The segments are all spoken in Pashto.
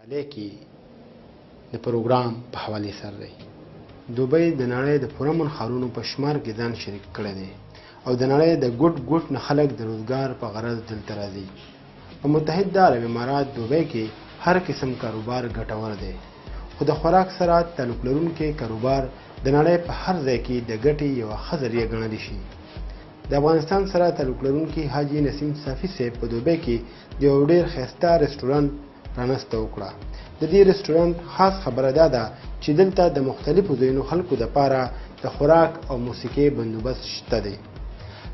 کې د پروګرام په حواله سره دی. دوبۍ د نړۍ د پرامن ښارونو په شمار کې ځان شریک کړی دی او د نړۍ د ګوټ نه خلک د روزګار په غرض دلته راځي. په متحده عرب امارات دوبۍ کې هر قسم کاروبار ګټور دی، خو د خوراک سره تعلق لرونکي کاروبار د نړۍ په هر ځای کې د ګټې یوه ښه ذریعه ګڼلی شي. د افغانستان سره تعلق لرونکي حاجي نسیم صافي صاحب په دوبۍ کې د یو ډېر ښایسته رسټورانټ رانسته وکړه. د دې رسټورانټ خاص خبره دا ده چې دلته د مختلفو ځایونو خلکو دپاره د خوراک او موسیقۍ بندوبست شته دی.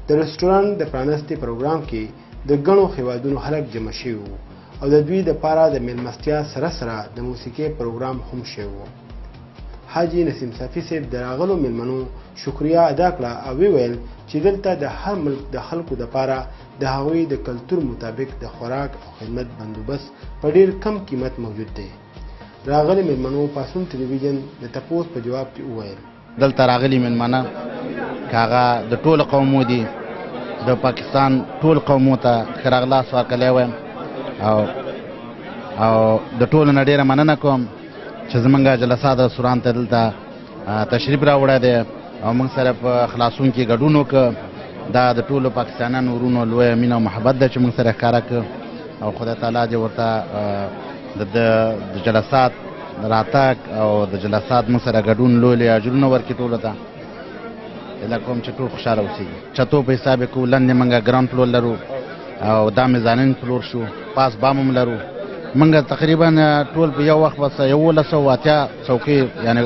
د رسټورانټ د پرانستې پروګرام کې د ګڼو هیوادونو خلک جمع شوي وو او د دوی دپاره د میلمستیا سره سره د موسیقۍ پروګرام هم شوی و. حاجي نسیم صافي صاحب د راغلو میلمنو شکریه ادا کړه او وویل چې دلته د هر ملک د خلکو دپاره د هغوی د کلتور مطابق د خوراک او خدمت بندوبست په ډېر کم قیمت موجود دی. راغلي میلمنو پاسون ټلویزیون د تپوس په جواب کې وویل دلته راغلي میلمانه که هغه د ټولو قومو دي، د پاکستان ټول قومو ته ښه راغلاست ورکولی وایم او د ټولو نه ډېره مننه کوم چې زمونږ جلسات رستورانت ته دلته تشریف راوړی دی او موږ سره په خلاصون کې ګډون وکړه. دا د ټولو پاکستانیانو ورونو لویه مینه او محبت ده چې موږ سره ښکاره کړه او خدای تعالی دې ورته د جلسات راتګ او د جلسات موږ سره ګډون لوی لوی اجرونه ورکړي ټولو ته. هیله کوم چې ټول خوشحاله اوسېږي. چتو په حساب یې کوو، لاندې موږ ګراوند فلور لرو او دا میزانین فلور شو، پاس بام هم لرو. موږ تقریبا ټول په یو وخت بس 1180 څوکۍ یعنې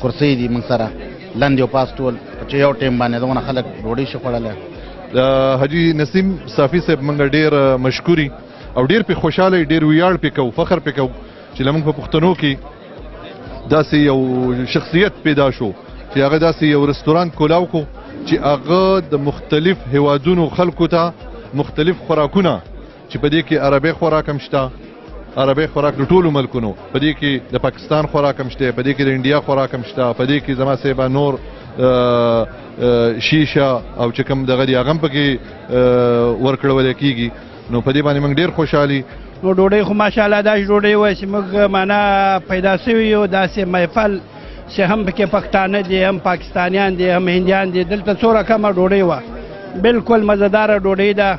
کرسۍ دي موږ سره لاندې او پاس ټول چې یو ټیم باندې دغونه خلک ډوډۍ شي خوړلی. حاجي نسیم صافي صاحب موږ ډېر مشکوري او ډېر پې خوشحاله ډېر ویاړ پې کوو، فخر پې کوو چې زموږ په پښتنو کې داسې یو شخصیت پیدا شو چې هغه داسې یو رستورانت کولاو کو چې هغه د مختلف هیوادونو خلکو ته مختلف خوراکونه چې په دې کې عربي خوراک هم شته، عربي خوراک د ټولو ملکونو، په دې کې د پاکستان خوراک هم شته، په دې کې د انډیا خوراک هم شته، په دې کې زما صاحبه نور شیشه او چې کوم دغه دي هغه هم پکې ورکړولی کېږي. نو په دې باندې موږ ډېر خوشحالي. نو ډوډۍ خو ماشاءالله داسې ډوډۍ وه چې موږ معنا پیدا سوي یو داسې محفل چې هم پکې پښتانه دي، هم پاکستانیان دي، هم هندیان دي. دلته څو رقمه ډوډۍ وه، بالکل مزهداره ډوډۍ ده.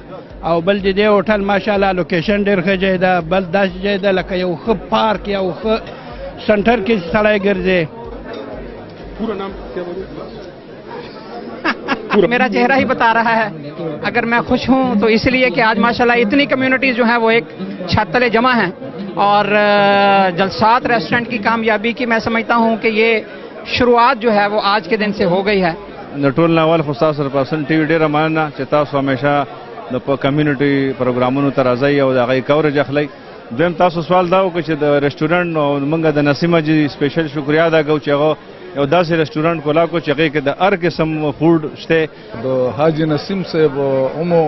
او بل د دې هوټل ماشاءالله لوکیشن ډېر ښه ځای ده، بل داسې ځای ده لکه یو ښه پارک یا یو ښه سنټر کې سړی ګرځي. मेरा चेहरा ही बता रहा है अगर मैं खुश हूं तो इसलिए कि आज माशाल्लाह इतनी कम्युनिटीज जो हैं वो एक छत तले जमा हैं और जलसात रेस्टोरेंट की कामयाबी की मैं समझता हूं कि ये शुरुआत जो है वो आज के दिन से हो गई है. ټول ناول خو تاسو سره پرسن ټي وي ډېره مننه چې تاسو همیشه د کمیونټي پروګرامونو ته راځئ او د هغې کوریج اخلئ. دویم تاسو سوال دا وکړو چې د رسټورنټ او موږ د نسیمه جي سپیشل شکریا ادا کوو چې هغه یو داسې رسټورنټ کولا کو چې هغې کې د هر قسم فوډ شته. د حاجي نسیم صاحب همو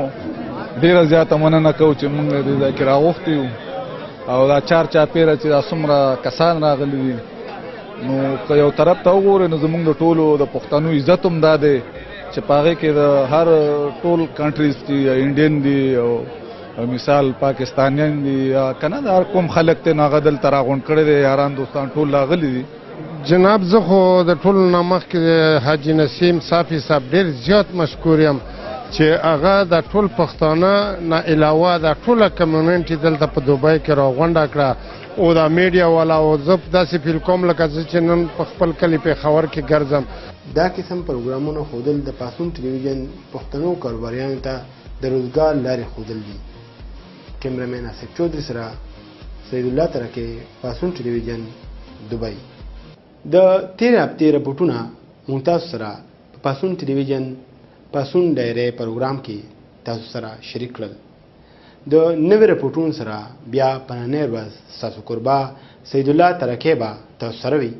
ډېره زیاته مننه کوو چې موږ دې ځای کې راغوښتي یو او دا چار چاپېره چې دا څومره کسان راغلي دي. نو که یو طرف ته وګورئ نو زموږ د ټولو د پښتنو عزت هم دا دی چې په هغې کې د هر ټول کنټریز دي، انډین دي او مثال پاکستانیان دي یا که نه د هر کوم خلک دی نو هغه دلته راغونډ کړی دی، یاران دوستان ټول راغلي دي. جناب زه خو د ټولو نه مخکې حاجي نسیم صافي صاحب ډېر زیات مشکور یم چې هغه د ټول پښتانه نه علاوه د ټوله کمیونټي دلته په دوبۍ کې راغونډه کړه او د میډیا والا او زه داسې فیل کوم لکه زه چې نن په خپل کلي پېښور کې ګرځم. دا قسم پروګرامونه ښودل د پاسون ټلویزیون پښتنو کاروباریانو ته د روزګار لارې ښودل دي. کیمرامین آصف چودھري سره سید الله ترکي، پاسون ټلویزیون، دوبۍ. د تېرې هفتې رپورټونه موږ تاسو سره په پاسون ټلویزیون پاسون ډایرې پروګرام کې تاسو سره شریک کړل. د نوې رپورټونو سره بیا په نننۍ ورځ ستاسو کوربه سید الله ترکي به تاسو سره وي.